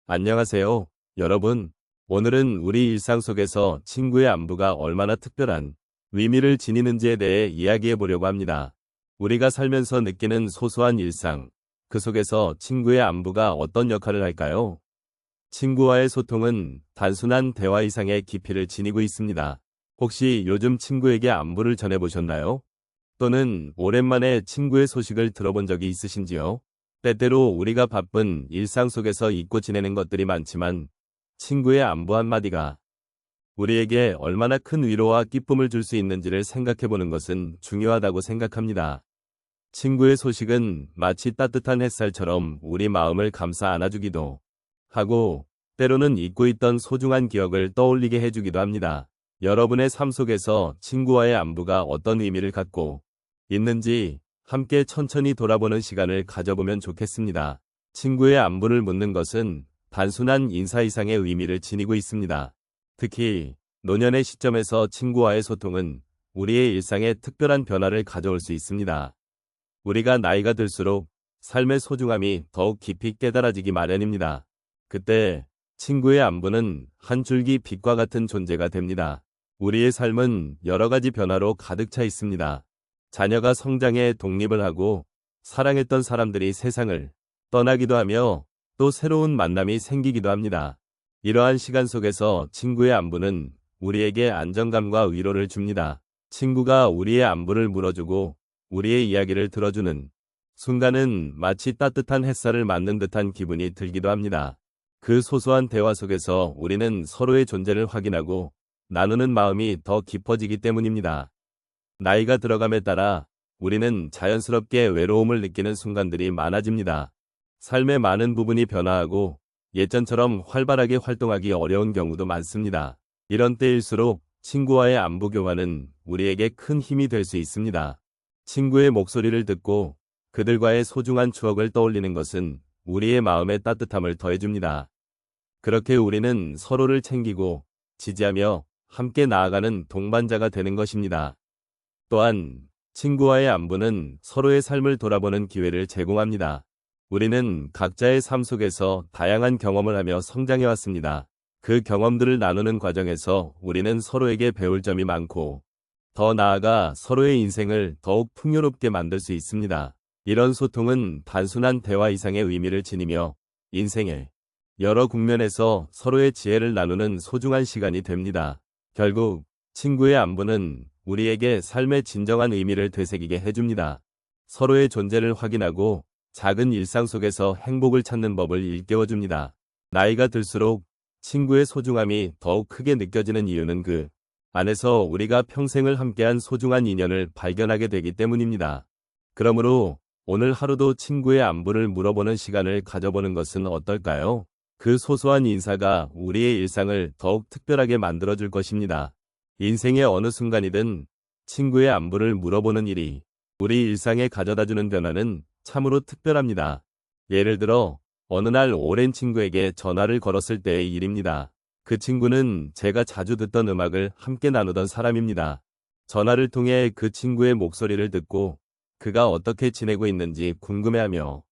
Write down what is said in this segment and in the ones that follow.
안녕하세요, 여러분. 오늘은 우리 일상 속에서 친구의 안부가 얼마나 특별한 의미를 지니는지에 대해 이야기해 보려고 합니다. 우리가 살면서 느끼는 소소한 일상, 그 속에서 친구의 안부가 어떤 역할을 할까요? 친구와의 소통은 단순한 대화 이상의 깊이를 지니고 있습니다. 혹시 요즘 친구에게 안부를 전해보셨나요? 또는 오랜만에 친구의 소식을 들어본 적이 있으신지요? 때때로 우리가 바쁜 일상 속에서 잊고 지내는 것들이 많지만 친구의 안부 한마디가 우리에게 얼마나 큰 위로와 기쁨을 줄 수 있는지를 생각해 보는 것은 중요하다고 생각합니다. 친구의 소식은 마치 따뜻한 햇살처럼 우리 마음을 감싸 안아주기도 하고 때로는 잊고 있던 소중한 기억을 떠올리게 해주기도 합니다. 여러분의 삶 속에서 친구와의 안부가 어떤 의미를 갖고 있는지 함께 천천히 돌아보는 시간을 가져보면 좋겠습니다. 친구의 안부를 묻는 것은 단순한 인사 이상의 의미를 지니고 있습니다. 특히 노년의 시점에서 친구와의 소통은 우리의 일상에 특별한 변화를 가져올 수 있습니다. 우리가 나이가 들수록 삶의 소중함이 더욱 깊이 깨달아지기 마련입니다. 그때 친구의 안부는 한 줄기 빛과 같은 존재가 됩니다. 우리의 삶은 여러 가지 변화로 가득 차 있습니다. 자녀가 성장해 독립을 하고 사랑했던 사람들이 세상을 떠나기도 하며 또 새로운 만남이 생기기도 합니다. 이러한 시간 속에서 친구의 안부는 우리에게 안정감과 위로를 줍니다. 친구가 우리의 안부를 물어주고 우리의 이야기를 들어주는 순간은 마치 따뜻한 햇살을 맞는 듯한 기분이 들기도 합니다. 그 소소한 대화 속에서 우리는 서로의 존재를 확인하고 나누는 마음이 더 깊어지기 때문입니다. 나이가 들어감에 따라 우리는 자연스럽게 외로움을 느끼는 순간들이 많아집니다. 삶의 많은 부분이 변화하고 예전처럼 활발하게 활동하기 어려운 경우도 많습니다. 이런 때일수록 친구와의 안부 교환은 우리에게 큰 힘이 될 수 있습니다. 친구의 목소리를 듣고 그들과의 소중한 추억을 떠올리는 것은 우리의 마음에 따뜻함을 더해줍니다. 그렇게 우리는 서로를 챙기고 지지하며 함께 나아가는 동반자가 되는 것입니다. 또한 친구와의 안부는 서로의 삶을 돌아보는 기회를 제공합니다. 우리는 각자의 삶 속에서 다양한 경험을 하며 성장해왔습니다. 그 경험들을 나누는 과정에서 우리는 서로에게 배울 점이 많고 더 나아가 서로의 인생을 더욱 풍요롭게 만들 수 있습니다. 이런 소통은 단순한 대화 이상의 의미를 지니며 인생의 여러 국면에서 서로의 지혜를 나누는 소중한 시간이 됩니다. 결국 친구의 안부는 우리에게 삶의 진정한 의미를 되새기게 해줍니다. 서로의 존재를 확인하고 작은 일상 속에서 행복을 찾는 법을 일깨워줍니다. 나이가 들수록 친구의 소중함이 더욱 크게 느껴지는 이유는 그 안에서 우리가 평생을 함께한 소중한 인연을 발견하게 되기 때문입니다. 그러므로 오늘 하루도 친구의 안부를 물어보는 시간을 가져보는 것은 어떨까요? 그 소소한 인사가 우리의 일상을 더욱 특별하게 만들어줄 것입니다. 인생의 어느 순간이든 친구의 안부를 물어보는 일이 우리 일상에 가져다주는 변화는 참으로 특별합니다. 예를 들어 어느 날 오랜 친구에게 전화를 걸었을 때의 일입니다. 그 친구는 제가 자주 듣던 음악을 함께 나누던 사람입니다. 전화를 통해 그 친구의 목소리를 듣고 그가 어떻게 지내고 있는지 궁금해하며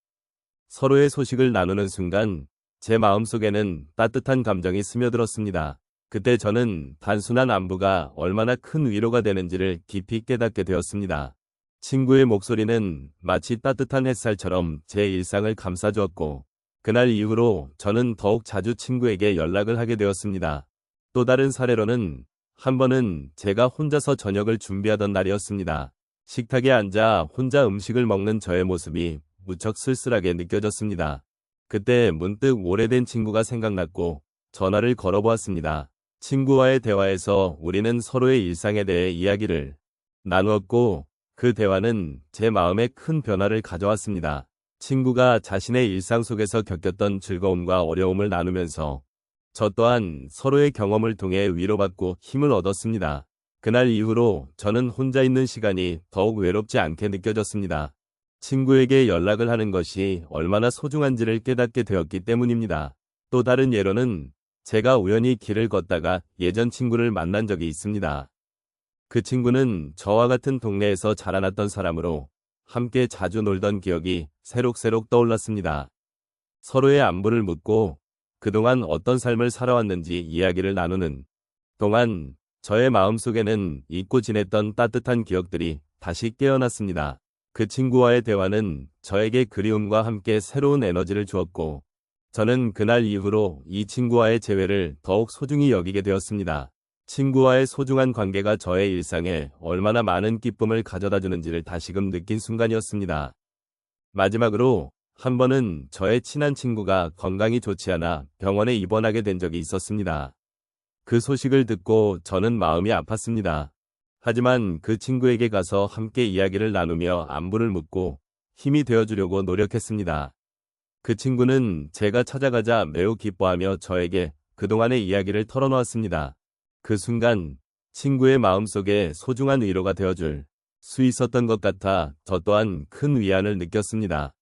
서로의 소식을 나누는 순간 제 마음속에는 따뜻한 감정이 스며들었습니다. 그때 저는 단순한 안부가 얼마나 큰 위로가 되는지를 깊이 깨닫게 되었습니다. 친구의 목소리는 마치 따뜻한 햇살처럼 제 일상을 감싸주었고 그날 이후로 저는 더욱 자주 친구에게 연락을 하게 되었습니다. 또 다른 사례로는 한 번은 제가 혼자서 저녁을 준비하던 날이었습니다. 식탁에 앉아 혼자 음식을 먹는 저의 모습이 무척 쓸쓸하게 느껴졌습니다. 그때 문득 오래된 친구가 생각났고 전화를 걸어보았습니다. 친구와의 대화에서 우리는 서로의 일상에 대해 이야기를 나누었고 그 대화는 제 마음에 큰 변화를 가져왔습니다. 친구가 자신의 일상 속에서 겪었던 즐거움과 어려움을 나누면서 저 또한 서로의 경험을 통해 위로받고 힘을 얻었습니다. 그날 이후로 저는 혼자 있는 시간이 더욱 외롭지 않게 느껴졌습니다. 친구에게 연락을 하는 것이 얼마나 소중한지를 깨닫게 되었기 때문입니다. 또 다른 예로는 제가 우연히 길을 걷다가 예전 친구를 만난 적이 있습니다. 그 친구는 저와 같은 동네에서 자라났던 사람으로 함께 자주 놀던 기억이 새록새록 떠올랐습니다. 서로의 안부를 묻고 그동안 어떤 삶을 살아왔는지 이야기를 나누는 동안 저의 마음속에는 잊고 지냈던 따뜻한 기억들이 다시 깨어났습니다. 그 친구와의 대화는 저에게 그리움과 함께 새로운 에너지를 주었고, 저는 그날 이후로 이 친구와의 재회를 더욱 소중히 여기게 되었습니다. 친구와의 소중한 관계가 저의 일상에 얼마나 많은 기쁨을 가져다 주는지를 다시금 느낀 순간이었습니다. 마지막으로 한 번은 저의 친한 친구가 건강이 좋지 않아 병원에 입원하게 된 적이 있었습니다. 그 소식을 듣고 저는 마음이 아팠습니다. 하지만 그 친구에게 가서 함께 이야기를 나누며 안부를 묻고 힘이 되어주려고 노력했습니다. 그 친구는 제가 찾아가자 매우 기뻐하며 저에게 그동안의 이야기를 털어놓았습니다. 그 순간 친구의 마음속에 소중한 위로가 되어줄 수 있었던 것 같아 저 또한 큰 위안을 느꼈습니다.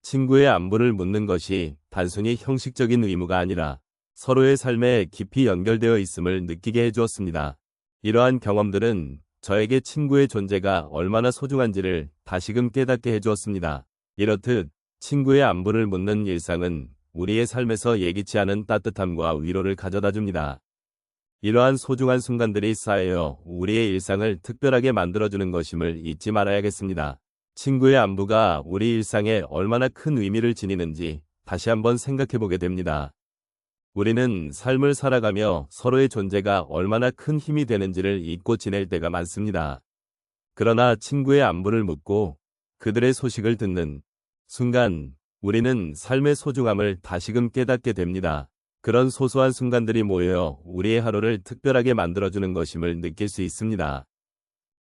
친구의 안부를 묻는 것이 단순히 형식적인 의무가 아니라 서로의 삶에 깊이 연결되어 있음을 느끼게 해주었습니다. 이러한 경험들은 저에게 친구의 존재가 얼마나 소중한지를 다시금 깨닫게 해주었습니다. 이렇듯 친구의 안부를 묻는 일상은 우리의 삶에서 예기치 않은 따뜻함과 위로를 가져다 줍니다. 이러한 소중한 순간들이 쌓여 우리의 일상을 특별하게 만들어주는 것임을 잊지 말아야겠습니다. 친구의 안부가 우리 일상에 얼마나 큰 의미를 지니는지 다시 한번 생각해보게 됩니다. 우리는 삶을 살아가며 서로의 존재가 얼마나 큰 힘이 되는지를 잊고 지낼 때가 많습니다. 그러나 친구의 안부를 묻고 그들의 소식을 듣는 순간 우리는 삶의 소중함을 다시금 깨닫게 됩니다. 그런 소소한 순간들이 모여 우리의 하루를 특별하게 만들어주는 것임을 느낄 수 있습니다.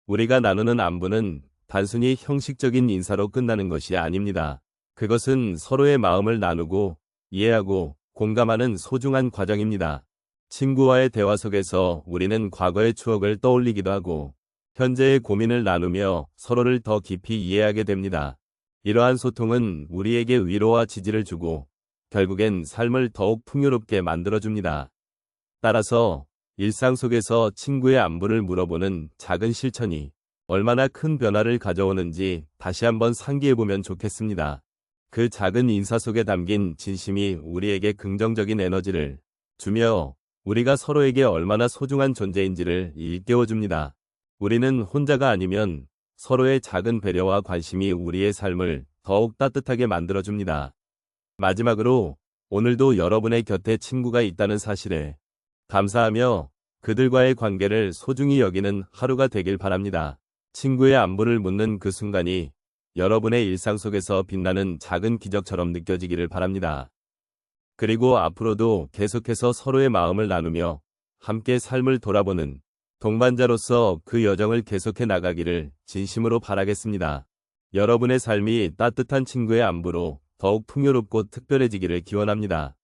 우리가 나누는 안부는 단순히 형식적인 인사로 끝나는 것이 아닙니다. 그것은 서로의 마음을 나누고 이해하고 공감하는 소중한 과정입니다. 친구와의 대화 속에서 우리는 과거의 추억을 떠올리기도 하고 현재의 고민을 나누며 서로를 더 깊이 이해하게 됩니다. 이러한 소통은 우리에게 위로와 지지를 주고 결국엔 삶을 더욱 풍요롭게 만들어줍니다. 따라서 일상 속에서 친구의 안부를 물어보는 작은 실천이 얼마나 큰 변화를 가져오는지 다시 한번 상기해보면 좋겠습니다. 그 작은 인사 속에 담긴 진심이 우리에게 긍정적인 에너지를 주며 우리가 서로에게 얼마나 소중한 존재인지를 일깨워줍니다. 우리는 혼자가 아니면 서로의 작은 배려와 관심이 우리의 삶을 더욱 따뜻하게 만들어줍니다. 마지막으로 오늘도 여러분의 곁에 친구가 있다는 사실에 감사하며 그들과의 관계를 소중히 여기는 하루가 되길 바랍니다. 친구의 안부를 묻는 그 순간이 여러분의 일상 속에서 빛나는 작은 기적처럼 느껴지기를 바랍니다. 그리고 앞으로도 계속해서 서로의 마음을 나누며 함께 삶을 돌아보는 동반자로서 그 여정을 계속해 나가기를 진심으로 바라겠습니다. 여러분의 삶이 따뜻한 친구의 안부로 더욱 풍요롭고 특별해지기를 기원합니다.